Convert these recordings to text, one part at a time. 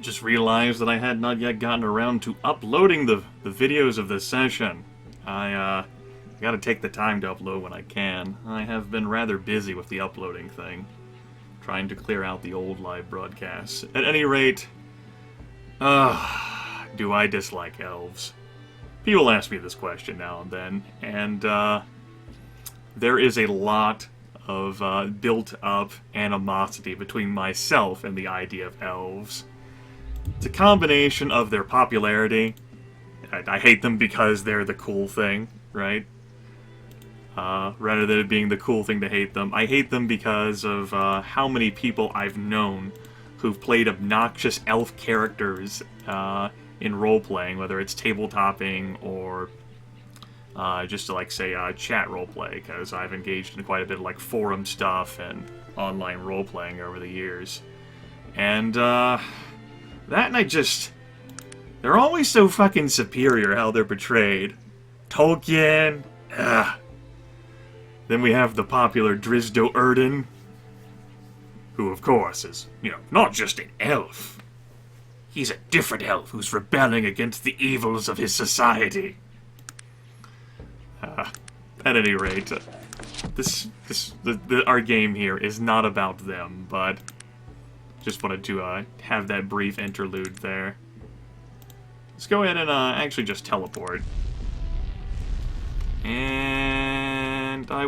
Just realized that I had not yet gotten around to uploading the videos of this session. I gotta take the time to upload when I can. I have been rather busy with the uploading thing, trying to clear out the old live broadcasts. At any rate, do I dislike elves? People ask me this question now and then, and there is a lot of built-up animosity between myself and the idea of elves. It's a combination of their popularity. I hate them because they're the cool thing, right? Rather than it being the cool thing to hate them. I hate them because of how many people I've known who've played obnoxious elf characters in role-playing, whether it's tabletopping or just to, like, say, chat roleplay, because I've engaged in quite a bit of, like, forum stuff and online role-playing over the years. And, that and they're always so fucking superior how they're portrayed. Tolkien, ugh. Then we have the popular Drizdo Erden, who, of course, is, not just an elf. He's a different elf who's rebelling against the evils of his society. At any rate, our game here is not about them, but just wanted to have that brief interlude there. Let's go ahead and actually just teleport. And I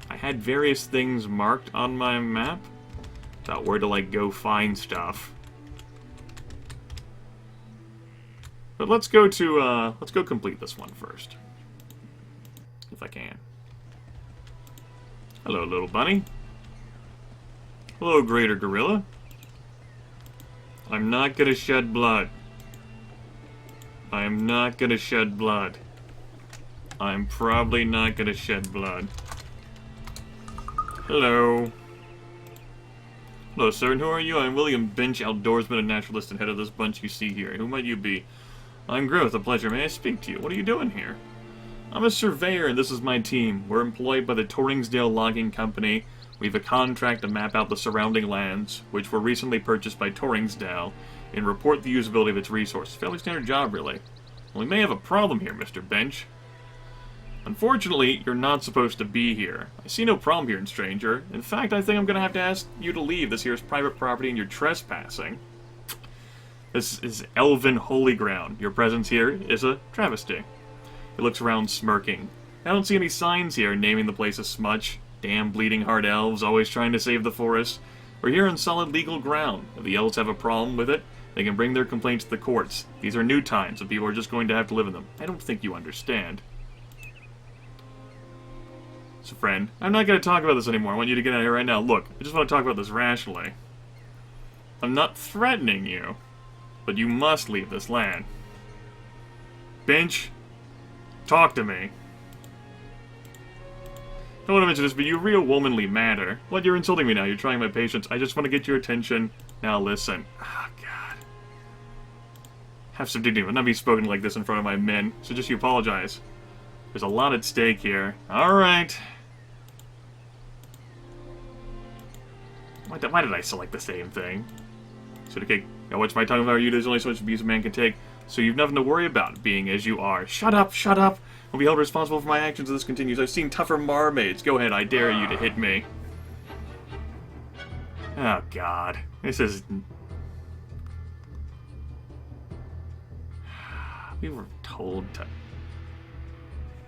had various things marked on my map about where to, like, go find stuff. But let's go complete this one first. If I can. Hello, little bunny. Hello, greater gorilla. I'm not gonna shed blood. I am not gonna shed blood. I'm probably not gonna shed blood. Hello. Hello, sir, and who are you? I'm William Bench, outdoorsman and naturalist and head of this bunch you see here. Who might you be? I'm Grimith, a pleasure. May I speak to you? What are you doing here? I'm a surveyor, and this is my team. We're employed by the Torringsdale Logging Company. We have a contract to map out the surrounding lands, which were recently purchased by Torringsdale, and report the usability of its resources. Fairly standard job, really. Well, we may have a problem here, Mr. Bench. Unfortunately, you're not supposed to be here. I see no problem here, stranger. In fact, I think I'm going to have to ask you to leave. This here is private property and you're trespassing. This is elven holy ground. Your presence here is a travesty. He looks around, smirking. I don't see any signs here naming the place as much. Damn bleeding heart elves, always trying to save the forest. We're here on solid legal ground. If the elves have a problem with it, they can bring their complaints to the courts. These are new times, and people are just going to have to live in them. I don't think you understand. So, friend, I'm not going to talk about this anymore. I want you to get out of here right now. Look, I just want to talk about this rationally. I'm not threatening you, but you must leave this land. Bench, talk to me. I don't want to mention this, but you real womanly matter. What, you're insulting me now. You're trying my patience. I just want to get your attention. Now listen. Ah, God. Have some dignity. I'll not be spoken like this in front of my men. So just you apologize. There's a lot at stake here. Alright. Why did I select the same thing? So, okay, now watch my tongue about you. There's only so much abuse a man can take. So you've nothing to worry about, being as you are. Shut up, shut up! I'll be held responsible for my actions if this continues. I've seen tougher mermaids. Go ahead, I dare you to hit me. Oh, God. This is... We were told to...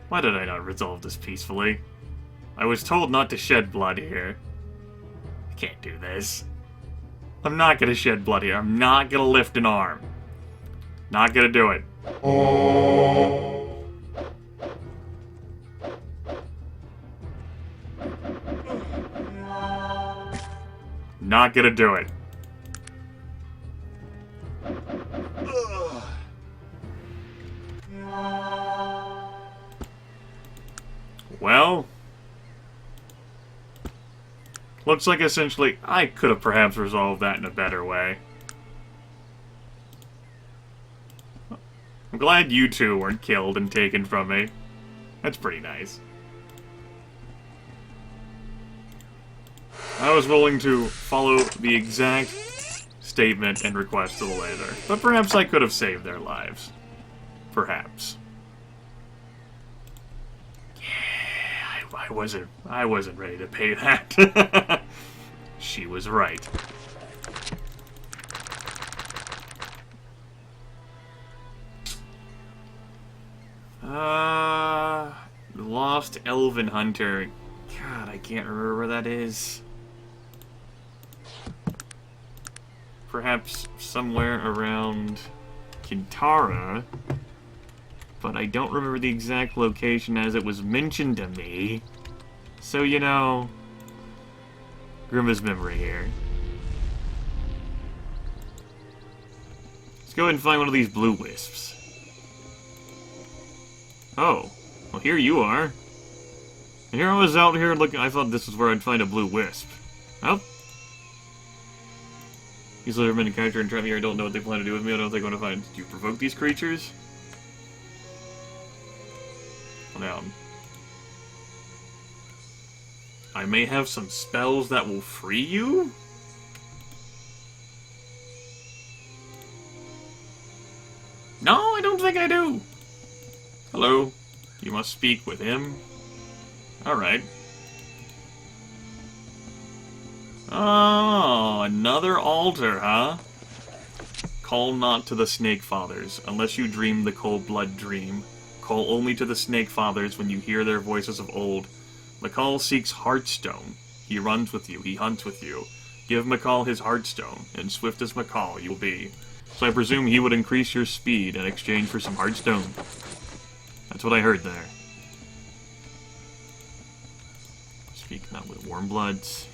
Why did I not resolve this peacefully? I was told not to shed blood here. I can't do this. I'm not gonna shed blood here. I'm not gonna lift an arm. Not gonna do it. Not gonna do it. Well, looks like essentially I could have perhaps resolved that in a better way. I'm glad you two weren't killed and taken from me. That's pretty nice. I was willing to follow the exact statement and request a little later. But perhaps I could have saved their lives. Perhaps. Yeah, I wasn't ready to pay that. She was right. Lost Elven Hunter. God, I can't remember where that is. Perhaps somewhere around Kintara, but I don't remember the exact location as it was mentioned to me. So, you know, Grimith's memory here. Let's go ahead and find one of these blue wisps. Oh, well, here you are. And here I was out here looking. I thought this was where I'd find a blue wisp. Oh. These little men character and trap me here. I don't know what they plan to do with me. I don't know if they're going to find. Did you provoke these creatures? Now, I may have some spells that will free you? No, I don't think I do. Hello? You must speak with him? Alright. Oh, another altar, huh? Call not to the Snake Fathers, unless you dream the cold blood dream. Call only to the Snake Fathers when you hear their voices of old. McCall seeks Heartstone. He runs with you, he hunts with you. Give McCall his Heartstone, and swift as McCall you'll be. So I presume he would increase your speed in exchange for some Heartstone. That's what I heard there. Speak not with Warmbloods.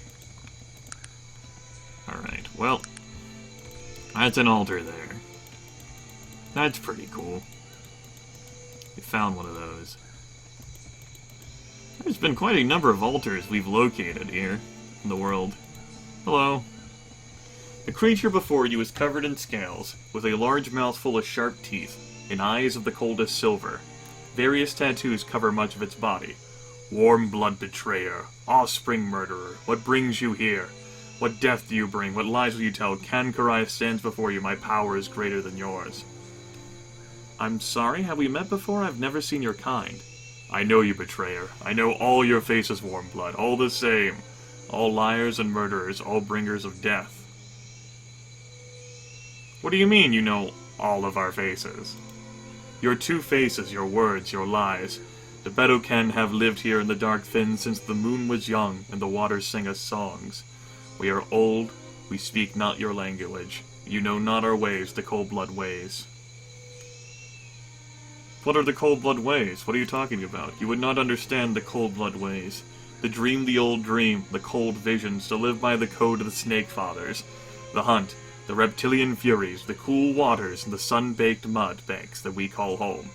Alright, well, that's an altar there. That's pretty cool. We found one of those. There's been quite a number of altars we've located here in the world. Hello. The creature before you is covered in scales, with a large mouth full of sharp teeth, and eyes of the coldest silver. Various tattoos cover much of its body. Warm blood betrayer, offspring murderer, what brings you here? What death do you bring? What lies will you tell? Kankarai stands before you, my power is greater than yours. I'm sorry, have we met before? I've never seen your kind. I know you, betrayer. I know all your faces, warm blood, all the same. All liars and murderers, all bringers of death. What do you mean you know all of our faces? Your two faces, your words, your lies. The Bedokaan have lived here in the dark fen since the moon was young and the waters sang us songs. We are old, we speak not your language. You know not our ways, the cold blood ways. What are the cold blood ways? What are you talking about? You would not understand the cold blood ways. The dream the old dream, the cold visions, to live by the code of the Snake Fathers. The hunt, the reptilian furies, the cool waters, and the sun-baked mud banks that we call home.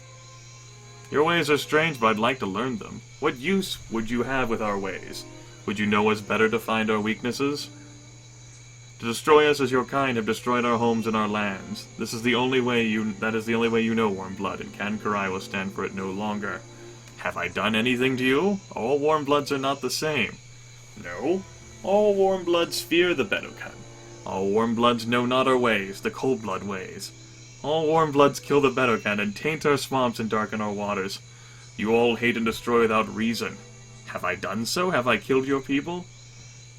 Your ways are strange, but I'd like to learn them. What use would you have with our ways? Would you know us better to find our weaknesses? To destroy us as your kind have destroyed our homes and our lands. That is the only way you know, warm blood, and Kankarai will stand for it no longer. Have I done anything to you? All warm bloods are not the same. No. All warm bloods fear the Bedokaan. All warm bloods know not our ways, the cold blood ways. All warm bloods kill the Bedokaan and taint our swamps and darken our waters. You all hate and destroy without reason. Have I done so? Have I killed your people?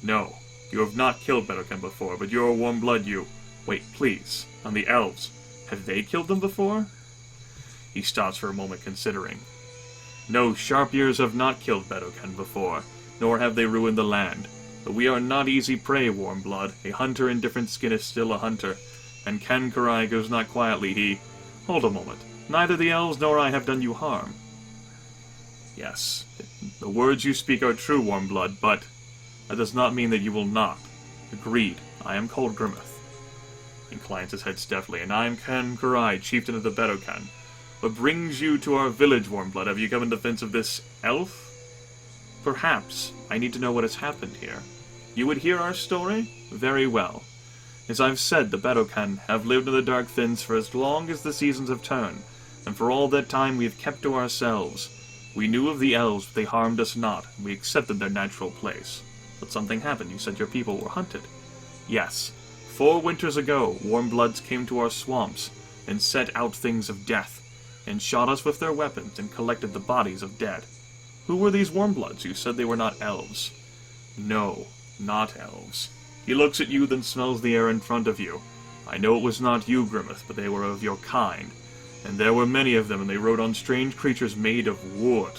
No. You have not killed Bedokaan before, but you're a warm blood, you. Wait, please. On the elves. Have they killed them before? He stops for a moment, considering. No, sharp ears have not killed Bedokaan before, nor have they ruined the land. But we are not easy prey, warm blood. A hunter in different skin is still a hunter. And Kankarai goes not quietly, he... Hold a moment. Neither the elves nor I have done you harm. Yes, the words you speak are true, warm blood, but... that does not mean that you will not. Agreed. I am called Grimith. Inclines his head stiffly, and I am Kankarai, chieftain of the Bedokaan. What brings you to our village, warm blood? Have you come in defense of this elf? Perhaps. I need to know what has happened here. You would hear our story? Very well. As I've said, the Bedokaan have lived in the dark fens for as long as the seasons have turned, and for all that time we have kept to ourselves. We knew of the elves, but they harmed us not, and we accepted their natural place. But something happened. You said your people were hunted. Yes. 4 winters ago, warm bloods came to our swamps and set out things of death, and shot us with their weapons and collected the bodies of dead. Who were these warm bloods? You said they were not elves. No, not elves. He looks at you, then smells the air in front of you. I know it was not you, Grimith, but they were of your kind. And there were many of them, and they rode on strange creatures made of wood.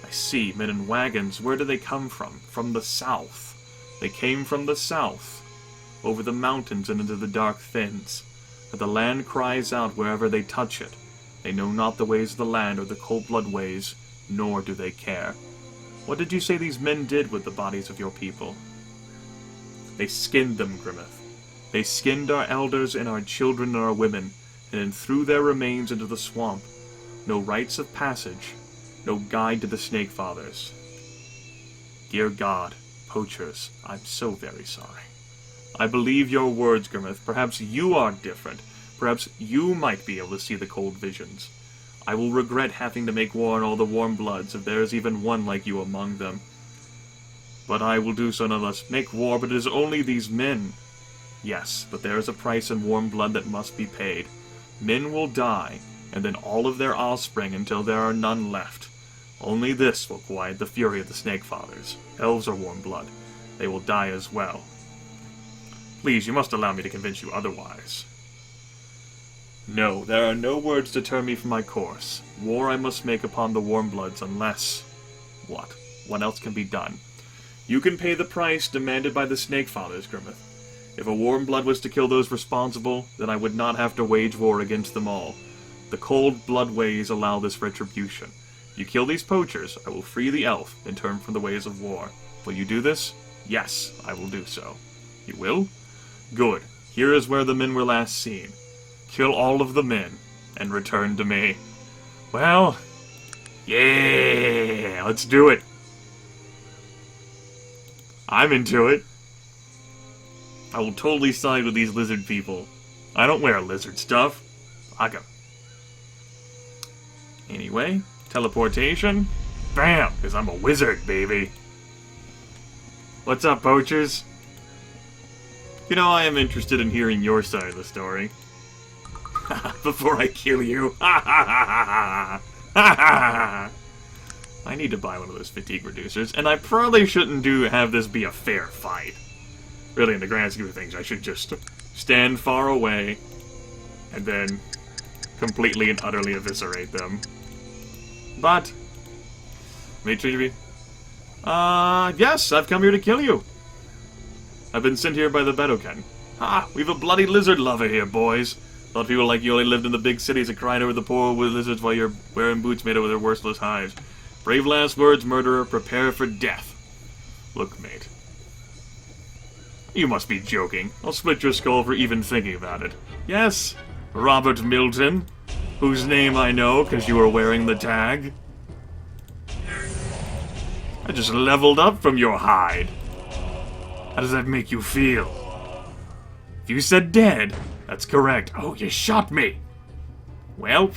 I see, men in wagons. Where do they come from? From the south. They came from the south, over the mountains and into the dark fens. But the land cries out wherever they touch it. They know not the ways of the land or the cold-blood ways, nor do they care. What did you say these men did with the bodies of your people? They skinned them, Grimith. They skinned our elders and our children and our women, and then threw their remains into the swamp. No rites of passage, no guide to the Snake Fathers. Dear God, poachers, I'm so very sorry. I believe your words, Grimith. Perhaps you are different. Perhaps you might be able to see the cold visions. I will regret having to make war on all the warm bloods, if there is even one like you among them. But I will do so nonetheless. Make war, but it is only these men. Yes, but there is a price in warm blood that must be paid. Men will die, and then all of their offspring until there are none left. Only this will quiet the fury of the Snake Fathers. Elves are warm blood. They will die as well. Please, you must allow me to convince you otherwise. No, there are no words to turn me from my course. War I must make upon the warm bloods unless... What? What else can be done? You can pay the price demanded by the Snake Fathers, Grimith. If a warm blood was to kill those responsible, then I would not have to wage war against them all. The cold blood ways allow this retribution. You kill these poachers, I will free the elf and turn from the ways of war. Will you do this? Yes, I will do so. You will? Good. Here is where the men were last seen. Kill all of the men, and return to me. Well, yeah, let's do it. I'm into it. I will totally side with these lizard people. I don't wear lizard stuff. I go. Anyway, teleportation. Bam! Because I'm a wizard, baby. What's up, poachers? You know, I am interested in hearing your side of the story. Before I kill you. I need to buy one of those fatigue reducers, and I probably shouldn't have this be a fair fight. Really, in the grand scheme of things, I should just stand far away and then completely and utterly eviscerate them. But, may treat you be. Yes, I've come here to kill you. I've been sent here by the Bedokaan. We've a bloody lizard lover here, boys. Thought people like you only lived in the big cities and cried over the poor lizards while you're wearing boots made over their worthless hives. Brave last words, murderer. Prepare for death. Look, mate. You must be joking. I'll split your skull for even thinking about it. Yes, Robert Milton, whose name I know because you were wearing the tag. I just leveled up from your hide. How does that make you feel? If you said dead, that's correct. Oh, you shot me! Well,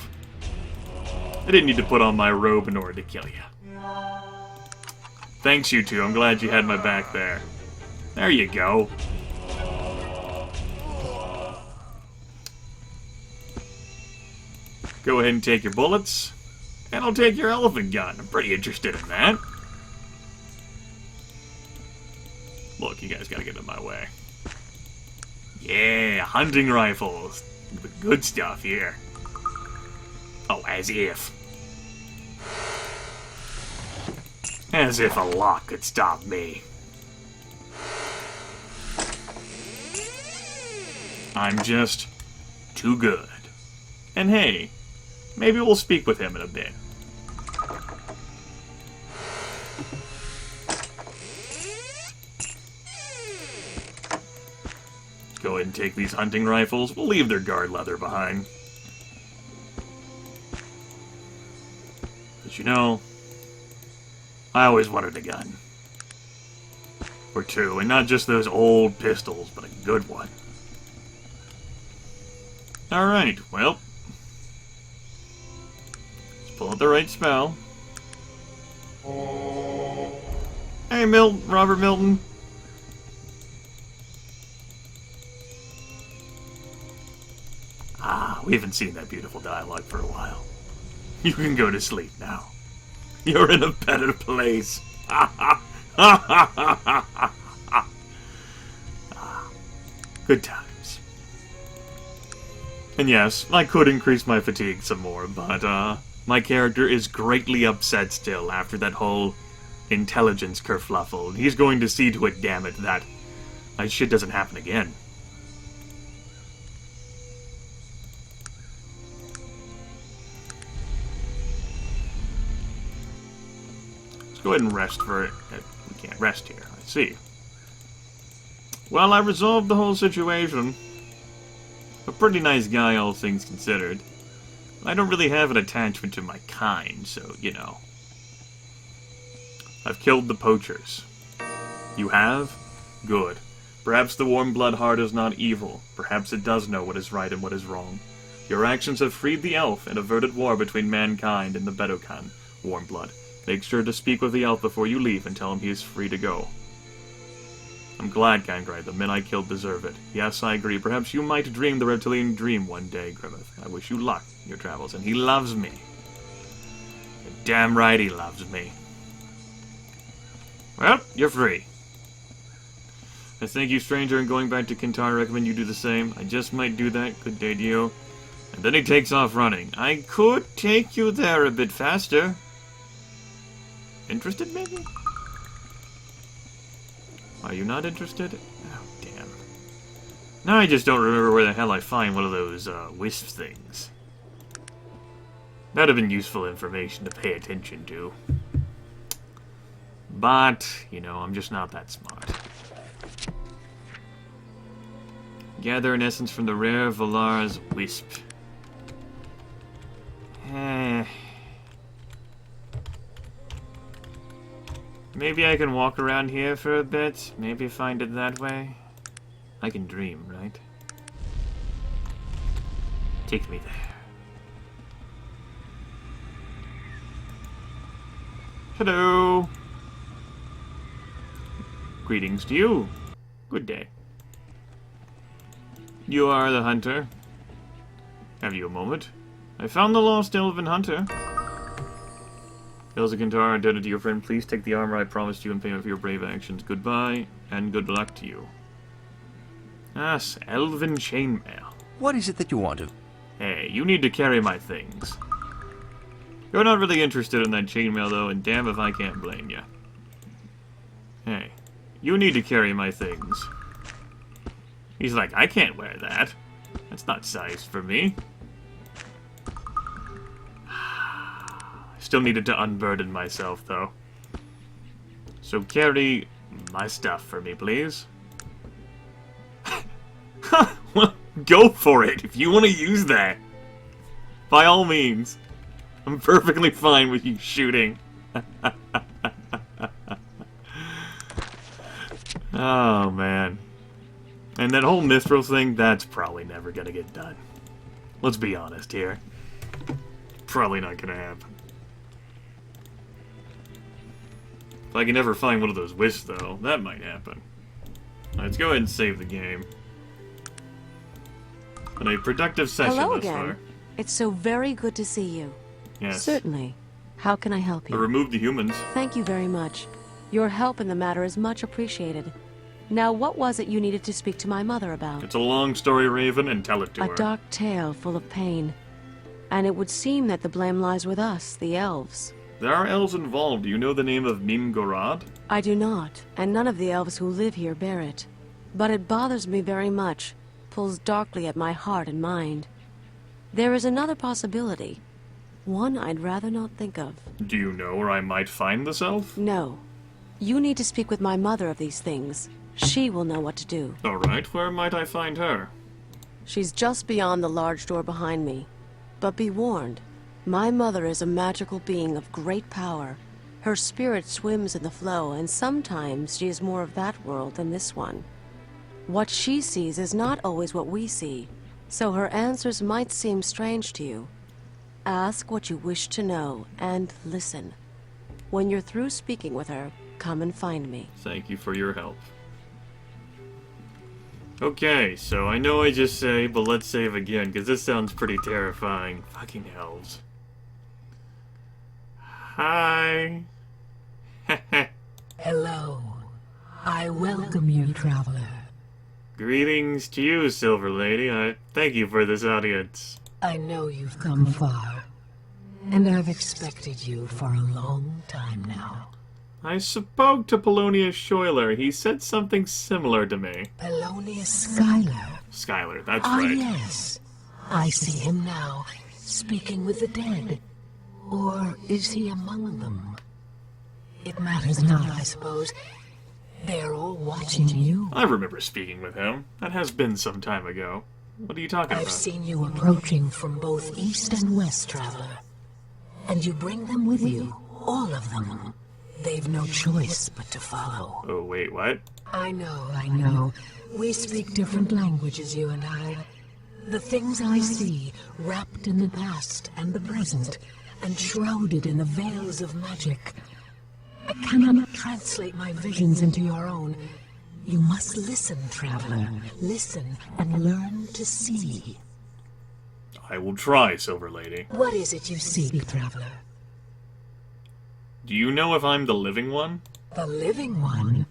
I didn't need to put on my robe in order to kill you. Thanks, you two. I'm glad you had my back there. There you go. Go ahead and take your bullets. And I'll take your elephant gun. I'm pretty interested in that. Look, you guys gotta get in my way. Yeah, hunting rifles. The good stuff here. Oh, as if. As if a lock could stop me. I'm just too good. And hey, maybe we'll speak with him in a bit. Go ahead and take these hunting rifles. We'll leave their guard leather behind. But you know, I always wanted a gun. Or two, and not just those old pistols, but a good one. Alright, well. Let's pull out the right spell. Hey, Robert Milton. Ah, we haven't seen that beautiful dialogue for a while. You can go to sleep now. You're in a better place. Good times. And yes, I could increase my fatigue some more, but my character is greatly upset still after that whole intelligence kerfluffle. He's going to see to it, damn it, that shit doesn't happen again. Let's go ahead and rest for it. We can't rest here, I see. Well, I resolved the whole situation. A pretty nice guy, all things considered. I don't really have an attachment to my kind, so, you know. I've killed the poachers. You have? Good. Perhaps the warm blood heart is not evil. Perhaps it does know what is right and what is wrong. Your actions have freed the elf and averted war between mankind and the Bedokaan, warm blood. Make sure to speak with the elf before you leave and tell him he is free to go. I'm glad, Gangrai. The men I killed deserve it. Yes, I agree. Perhaps you might dream the reptilian dream one day, Grimith. I wish you luck in your travels, and he loves me. You're damn right he loves me. Well, you're free. I thank you, stranger, and going back to Kintar, I recommend you do the same. I just might do that. Good day to you. And then he takes off running. I could take you there a bit faster. Interested, maybe? Are you not interested? Oh, damn. Now I just don't remember where the hell I find one of those, wisp things. That'd have been useful information to pay attention to. But, you know, I'm just not that smart. Gather an essence from the rare Valar's wisp. Maybe I can walk around here for a bit. Maybe find it that way. I can dream, right? Take me there. Hello. Greetings to you. Good day. You are the hunter. Have you a moment? I found the lost elven hunter. Elzagantar, indebted to your friend, please take the armor I promised you in payment for your brave actions. Goodbye, and good luck to you. Yes, elven chainmail. What is it that you want to... Hey, you need to carry my things. You're not really interested in that chainmail, though, and damn if I can't blame you. Hey, you need to carry my things. He's like, I can't wear that. That's not sized for me. Still needed to unburden myself, though. So carry my stuff for me, please. Well, go for it if you want to use that. By all means. I'm perfectly fine with you shooting. Oh, man. And that whole Mithril thing, that's probably never gonna get done. Let's be honest here. Probably not gonna happen. If I can ever find one of those wisps, though, that might happen. Let's go ahead and save the game. Been a productive session Hello thus again. far. It's so very good to see you. Yes. Certainly. How can I help I you? removed the humans. Thank you very much. Your help in the matter is much appreciated. Now, what was it you needed to speak to my mother about? It's a long story, Raven, and tell it to her. A dark tale full of pain. And it would seem that the blame lies with us, the elves. There are elves involved. Do you know the name of Mimgorod? I do not, and none of the elves who live here bear it. But it bothers me very much, pulls darkly at my heart and mind. There is another possibility. One I'd rather not think of. Do you know where I might find this elf? No. You need to speak with my mother of these things. She will know what to do. Alright, where might I find her? She's just beyond the large door behind me. But be warned, my mother is a magical being of great power. Her spirit swims in the flow, and sometimes she is more of that world than this one. What she sees is not always what we see, so her answers might seem strange to you. Ask what you wish to know, and listen. When you're through speaking with her, come and find me. Thank you for your help. Okay, so I know I just saved, but let's save again, because this sounds pretty terrifying. Fucking elves. Hi. Hello. I welcome you, traveler. Greetings to you, Silver Lady. I thank you for this audience. I know you've come far, and I've expected you for a long time now. I spoke to Polonius Schuyler. He said something similar to me. Polonius Schuyler. Schuyler, that's Ah, right. yes. I see him now, speaking with the dead. Or is he among them? It matters not, I suppose. They're all watching you. I remember speaking with him. That has been some time ago. What are you talking I've about? seen you approaching from both east and west, traveler. And you bring them with you, all of them. They've no choice but to follow. Oh, wait, what? I know. We speak different languages, you and I. The things I see, wrapped in the past and the present, and shrouded in the veils of magic. I cannot translate my visions into your own. You must listen, traveler. Listen and learn to see. I will try, Silver Lady. What is it you seek, traveler? Do you know if I'm the living one? The living one?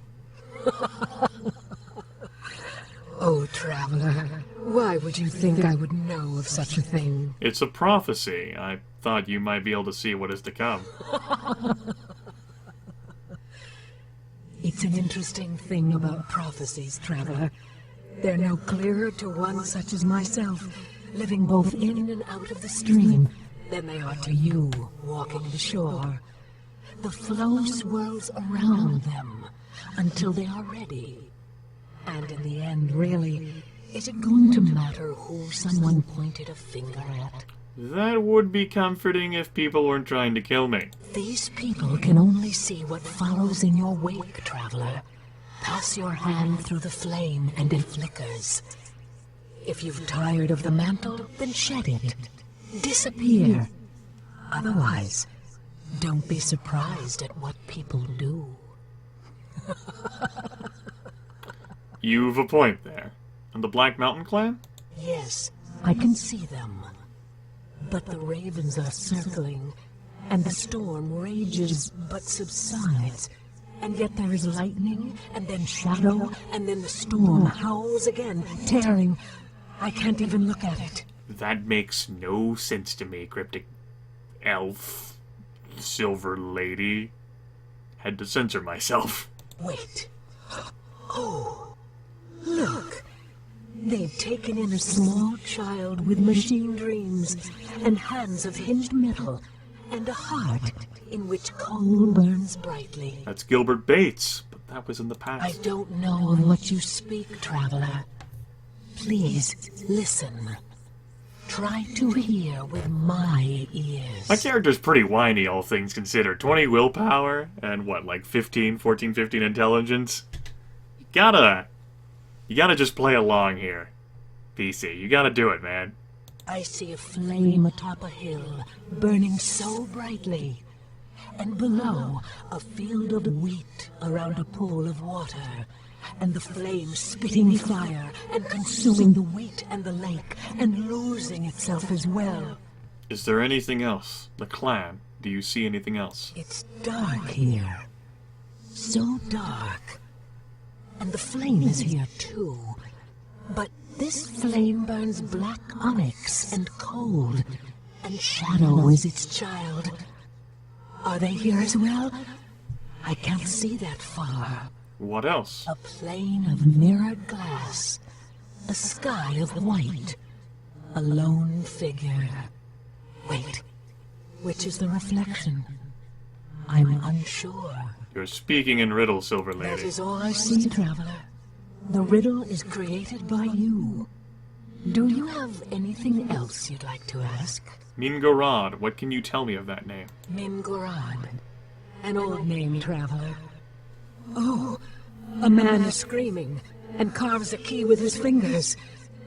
Oh, traveler, why would you think I would know of such a thing? It's a prophecy. I thought you might be able to see what is to come. It's an interesting thing about prophecies, traveler. They're no clearer to one such as myself, living both in and out of the stream, than they are to you, walking the shore. The flow swirls around them until they are ready. And in the end, really, is it going to matter who someone pointed a finger at? That would be comforting if people weren't trying to kill me. These people can only see what follows in your wake, traveler. Pass your hand through the flame and it flickers. If you've tired of the mantle, then shed it. Disappear. Otherwise, don't be surprised at what people do. You've a point there. And the Black Mountain Clan? Yes, I can see them. But the ravens are circling, and the storm rages but subsides. And yet there is lightning, and then shadow, and then the storm howls again, tearing. I can't even look at it. That makes no sense to me, cryptic elf, Silver Lady. Had to censor myself. Wait. Oh, look. They've taken in a small child with machine dreams, and hands of hinged metal, and a heart in which coal burns brightly. That's Gilbert Bates, but that was in the I past. don't know of what you speak, traveler. Please, listen. Try to hear with my ears. My character's pretty whiny, all things considered. 20 willpower, and what, like 15 intelligence? You gotta just play along here. PC, you gotta do it, man. I see a flame atop a hill, burning so brightly. And below, a field of wheat around a pool of water. And the flame spitting fire and consuming the wheat and the lake, and losing itself as well. Is there anything else? The clan? Do you see anything else? It's dark here. So dark. And the flame is here too. But this flame burns black onyx and cold, and shadow is its child. Are they here as well? I can't see that far. What else? A plane of mirrored glass, a sky of white, a lone figure. Wait, which is the reflection? I'm unsure. You're speaking in riddles, Silver That Lady. is all I see, traveler. The riddle is created by you. Do you have anything else you'd like to ask? Mingorod, what can you tell me of that name? Mingorod. An old name, traveler. Oh, a man is screaming and carves a key with his fingers,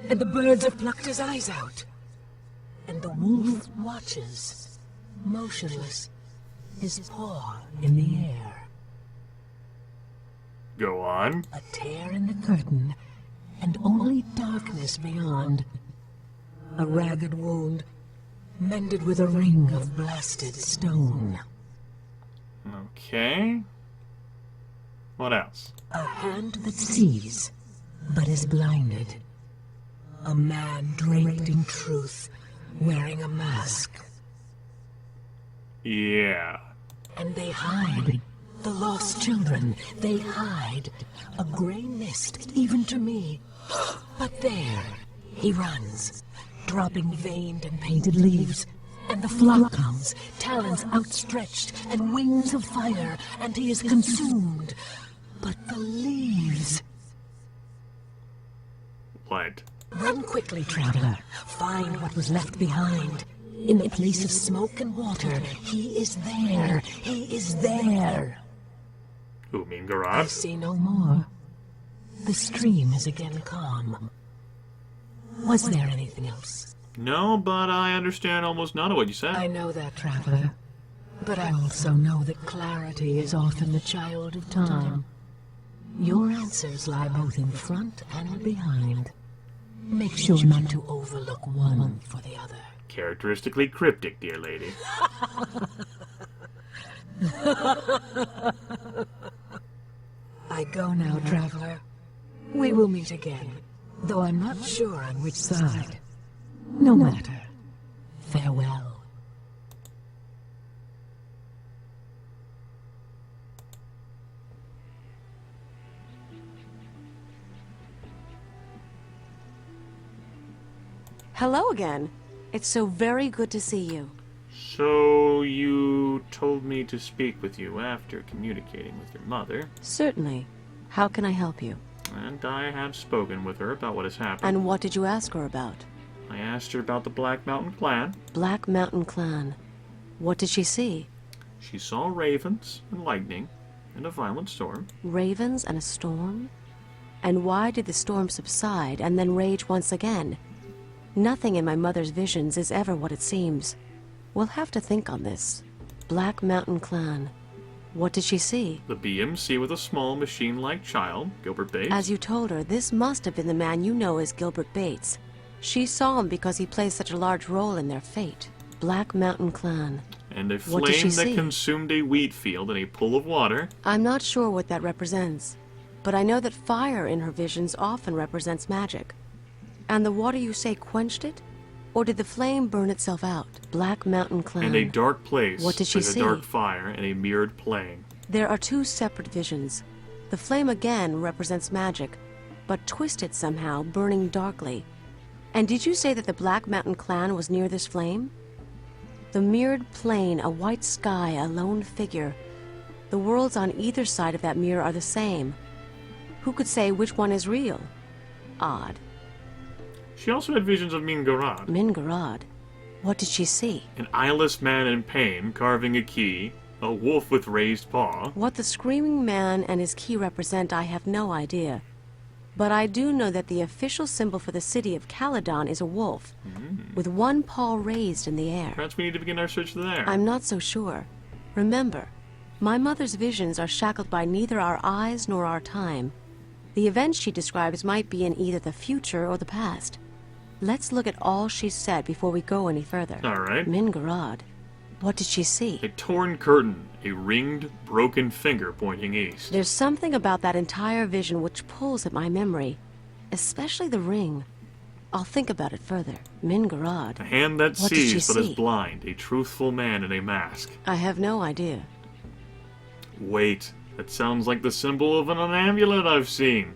and the birds have plucked his eyes out. And the wolf watches, motionless, his paw in the air. Go on. A tear in the curtain, and only darkness beyond. A ragged wound, mended with a ring of blasted stone. Okay. What else? A hand that sees, but is blinded. A man draped in truth, wearing a mask. Yeah. And they hide. The lost children, they hide. A gray mist, even to me. But there, he runs, dropping veined and painted leaves. And the flock comes, talons outstretched, and wings of fire, and he is consumed. But the leaves... What? Run quickly, traveler. Find what was left behind. In the place of smoke and water, he is there. He is there. Who, mean I Garage? see no more. The stream is again calm. Was there anything else? No, but I understand almost none of what you said. I know that, traveler. But I also know that clarity is often the child of time. Your answers lie both in front and behind. Make sure not to overlook one for the other. Characteristically cryptic, dear lady. I go now, traveler. We will meet again, though I'm not sure on which side. No matter. Farewell. Hello again. It's so very good to see you. So you told me to speak with you after communicating with your mother. Certainly. How can I help you? And I have spoken with her about what has happened. And what did you ask her about? I asked her about the Black Mountain Clan. Black Mountain Clan. What did she see? She saw ravens and lightning and a violent storm. Ravens and a storm? And why did the storm subside and then rage once again? Nothing in my mother's visions is ever what it seems. We'll have to think on this. Black Mountain Clan. What did she see? The BMC with a small machine-like child, Gilbert Bates. As you told her, this must have been the man you know as Gilbert Bates. She saw him because he plays such a large role in their fate. Black Mountain Clan. And a What did she flame that see? consumed a wheat field and a pool of water. I'm not sure what that represents, but I know that fire in her visions often represents magic. And the water you say quenched it? Or did the flame burn itself out? Black Mountain Clan. And a dark place What did she with see? a dark fire and a mirrored plane. There are two separate visions. The flame again represents magic, but twisted somehow, burning darkly. And did you say that the Black Mountain Clan was near this flame? The mirrored plane, a white sky, a lone figure. The worlds on either side of that mirror are the same. Who could say which one is real? Odd. She also had visions of Mingarad. Mingarad. What did she see? An eyeless man in pain carving a key, a wolf with raised paw. What the screaming man and his key represent, I have no idea. But I do know that the official symbol for the city of Caledon is a wolf, with one paw raised in the air. Perhaps we need to begin our search there. I'm not so sure. Remember, my mother's visions are shackled by neither our eyes nor our time. The events she describes might be in either the future or the past. Let's look at all she's said before we go any further. All right. Mingarad. What did she A see? torn curtain, a ringed, broken finger pointing east. There's something about that entire vision which pulls at my memory, especially the ring. I'll think about it further. Mingarad. A hand that What did she sees but is see? blind, a truthful man in a mask. I have no idea. Wait, that sounds like the symbol of an amulet I've seen.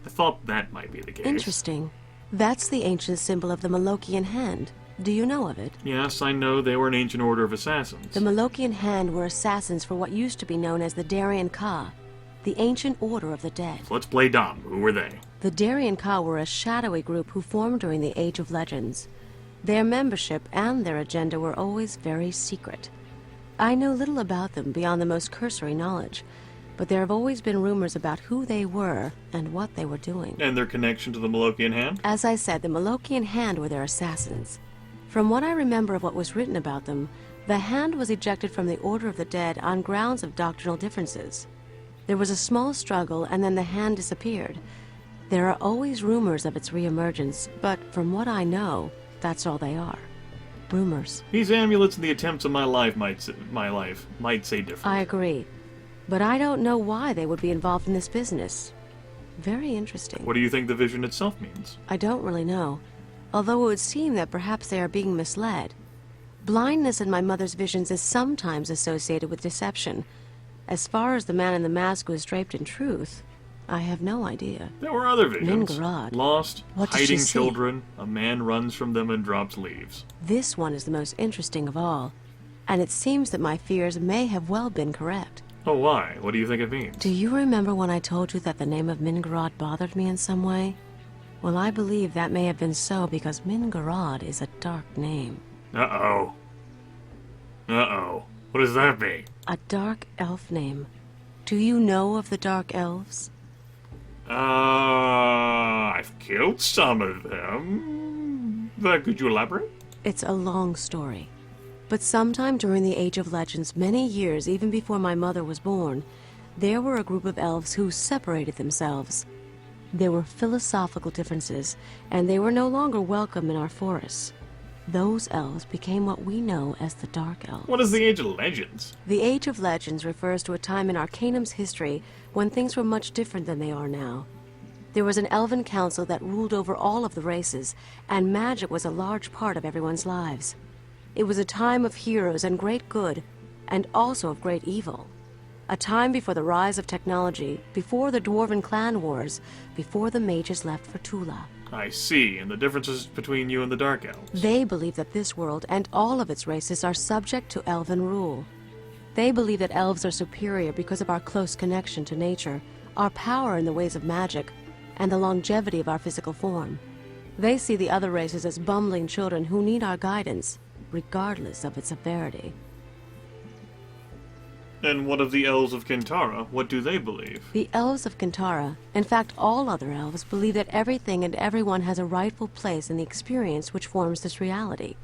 I thought that might be the case. Interesting. That's the ancient symbol of the Malokian hand. Do you know of it? Yes, I know they were an ancient order of assassins. The Malokian hand were assassins for what used to be known as the Darien Ka, the ancient order of the dead. Let's play dumb. Who were they? The Darien Ka were a shadowy group who formed during the Age of Legends. Their membership and their agenda were always very secret. I know little about them beyond the most cursory knowledge, but there have always been rumors about who they were and what they were doing. And their connection to the Malokian hand? As I said, the Malokian hand were their assassins. From what I remember of what was written about them, the hand was ejected from the Order of the Dead on grounds of doctrinal differences. There was a small struggle, and then the hand disappeared. There are always rumors of its reemergence, but from what I know, that's all they are. Rumors. These amulets and the attempts of my life might say different. I agree. But I don't know why they would be involved in this business. Very interesting. What do you think the vision itself means? I don't really know, although it would seem that perhaps they are being misled. Blindness in my mother's visions is sometimes associated with deception. As far as the man in the mask was draped in truth, I have no idea. There were other visions. Mingarad. Lost, What did she hiding see? children, a man runs from them and drops leaves. This one is the most interesting of all, and it seems that my fears may have well been correct. Oh, why? What do you think it means? Do you remember when I told you that the name of Mingarad bothered me in some way? Well, I believe that may have been so because Mingarad is a dark name. Uh-oh. Uh-oh. What does that mean? A dark elf name. Do you know of the dark elves? I've killed some of them. But could you elaborate? It's a long story. But sometime during the Age of Legends, many years even before my mother was born, there were a group of elves who separated themselves. There were philosophical differences, and they were no longer welcome in our forests. Those elves became what we know as the Dark Elves. What is the Age of Legends? The Age of Legends refers to a time in Arcanum's history when things were much different than they are now. There was an elven council that ruled over all of the races, and magic was a large part of everyone's lives. It was a time of heroes and great good, and also of great evil. A time before the rise of technology, before the Dwarven clan wars, before the mages left for Tula. I see, and the differences between you and the Dark Elves. They believe that this world and all of its races are subject to elven rule. They believe that elves are superior because of our close connection to nature, our power in the ways of magic, and the longevity of our physical form. They see the other races as bumbling children who need our guidance, regardless of its severity. And what of the Elves of Kintara? What do they believe? The elves of Kintara, in fact all other elves, believe that everything and everyone has a rightful place in the experience which forms this reality.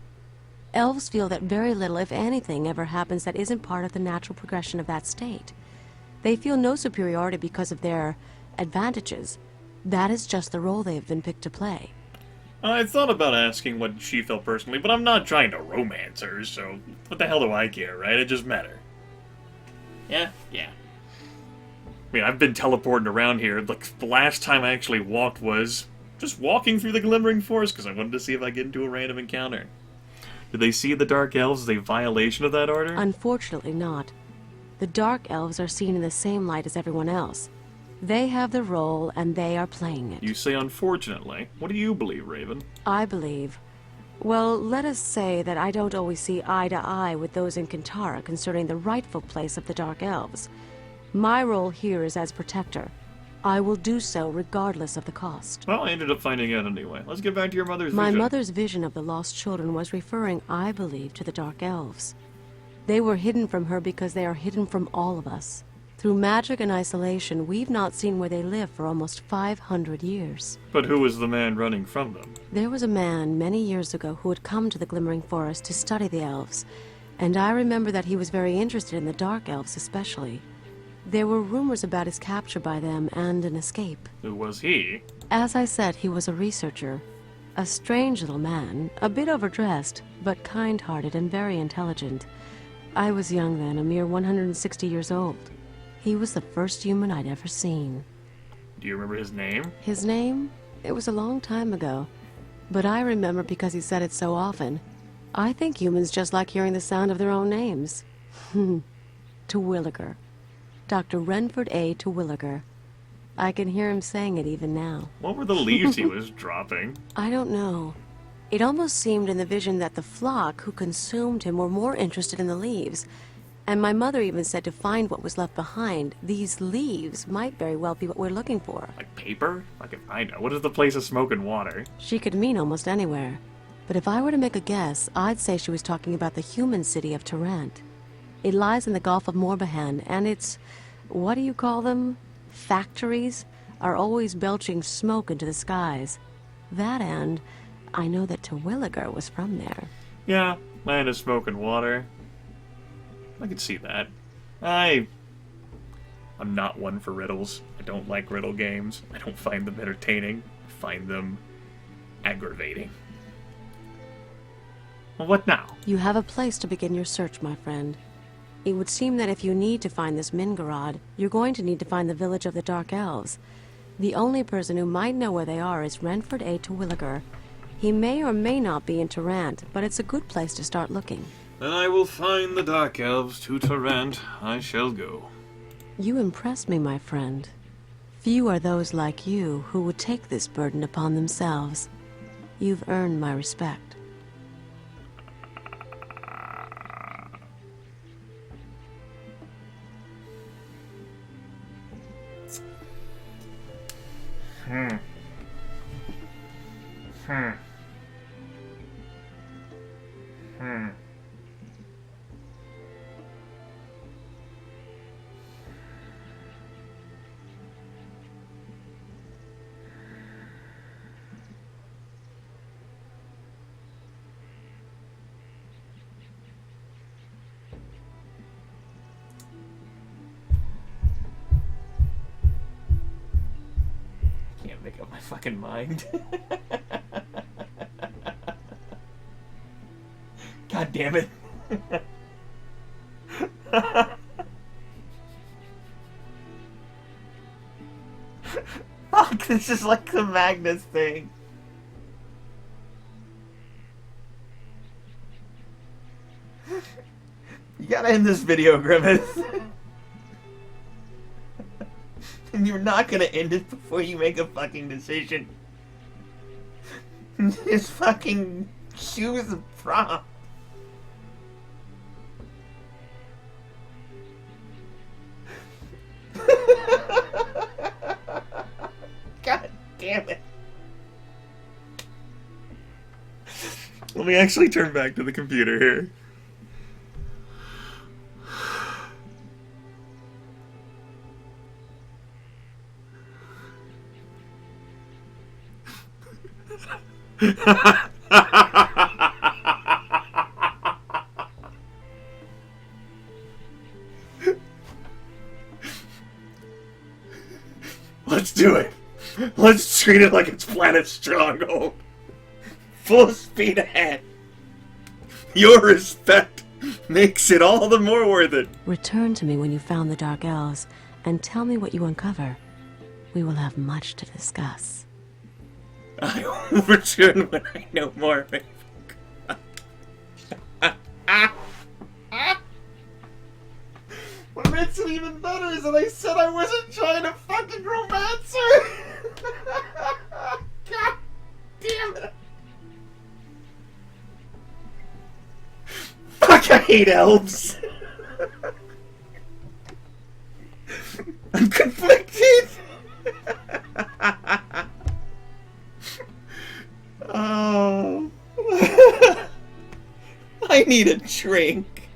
Elves feel that very little, if anything, ever happens that isn't part of the natural progression of that state. They feel no superiority because of their advantages. That is just the role they have been picked to play. I thought about asking what she felt personally, but I'm not trying to romance her, so what the hell do I care, right? It just met her. Yeah. I mean, I've been teleporting around here. Like, the last time I actually walked was just walking through the Glimmering Forest because I wanted to see if I get into a random encounter. Did they see the Dark Elves as a violation of that order? Unfortunately not. The Dark Elves are seen in the same light as everyone else. They have the role, and they are playing it. You say unfortunately. What do you believe, Raven? I believe. Well, let us say that I don't always see eye to eye with those in Kintara concerning the rightful place of the Dark Elves. My role here is as protector. I will do so regardless of the cost. Well, I ended up finding out anyway. Let's get back to your mother's My vision. mother's vision of the lost children was referring, I believe, to the Dark Elves. They were hidden from her because they are hidden from all of us. Through magic and isolation, we've not seen where they live for almost 500 years. But who was the man running from them? There was a man many years ago who had come to the Glimmering Forest to study the elves, and I remember that he was very interested in the Dark Elves especially. There were rumors about his capture by them and an escape. Who was he? As I said, he was a researcher. A strange little man, a bit overdressed, but kind-hearted and very intelligent. I was young then, a mere 160 years old. He was the first human I'd ever seen. Do you remember his name? His name? It was a long time ago. But I remember because he said it so often. I think humans just like hearing the sound of their own names. Terwilliger. Dr. Renford A. Terwilliger. I can hear him saying it even now. What were the leaves he was dropping? I don't know. It almost seemed in the vision that the flock who consumed him were more interested in the leaves. And my mother even said to find what was left behind, these leaves might very well be what we're looking for. Like paper? Like if I know. What is the place of smoke and water? She could mean almost anywhere. But if I were to make a guess, I'd say she was talking about the human city of Tarrant. It lies in the Gulf of Morbihan, and its, what do you call them? Factories are always belching smoke into the skies. That and I know that Terwilliger was from there. Yeah, land of smoke and water. I could see that. I I'm not one for riddles. I don't like riddle games. I don't find them entertaining. I find them aggravating. Well, what now? You have a place to begin your search, my friend. It would seem that if you need to find this Mingarod, you're going to need to find the village of the Dark Elves. The only person who might know where they are is Renford A. Terwilliger. He may or may not be in Tarrant, but it's a good place to start looking. Then I will find the Dark Elves. To Tarrant I shall go. You impress me, my friend. Few are those like you who would take this burden upon themselves. You've earned my respect. Can't make up my fucking mind. God damn it. Fuck, this is like the Magnus thing. You gotta end this video, Grimith. And you're not gonna end it before you make a fucking decision. Just fucking choose a prompt. God damn it. Let me actually turn back to the computer here. Let's do it. Let's treat it like it's Planet Stronghold. Full speed ahead. Your respect makes it all the more worth it. Return to me when you found the Dark Elves, and tell me what you uncover. We will have much to discuss. I will return when I know more. What makes it even better is that I said I wasn't trying to fucking romance her. God damn it. Fuck, I hate elves. I'm conflicted. Oh. I need a drink.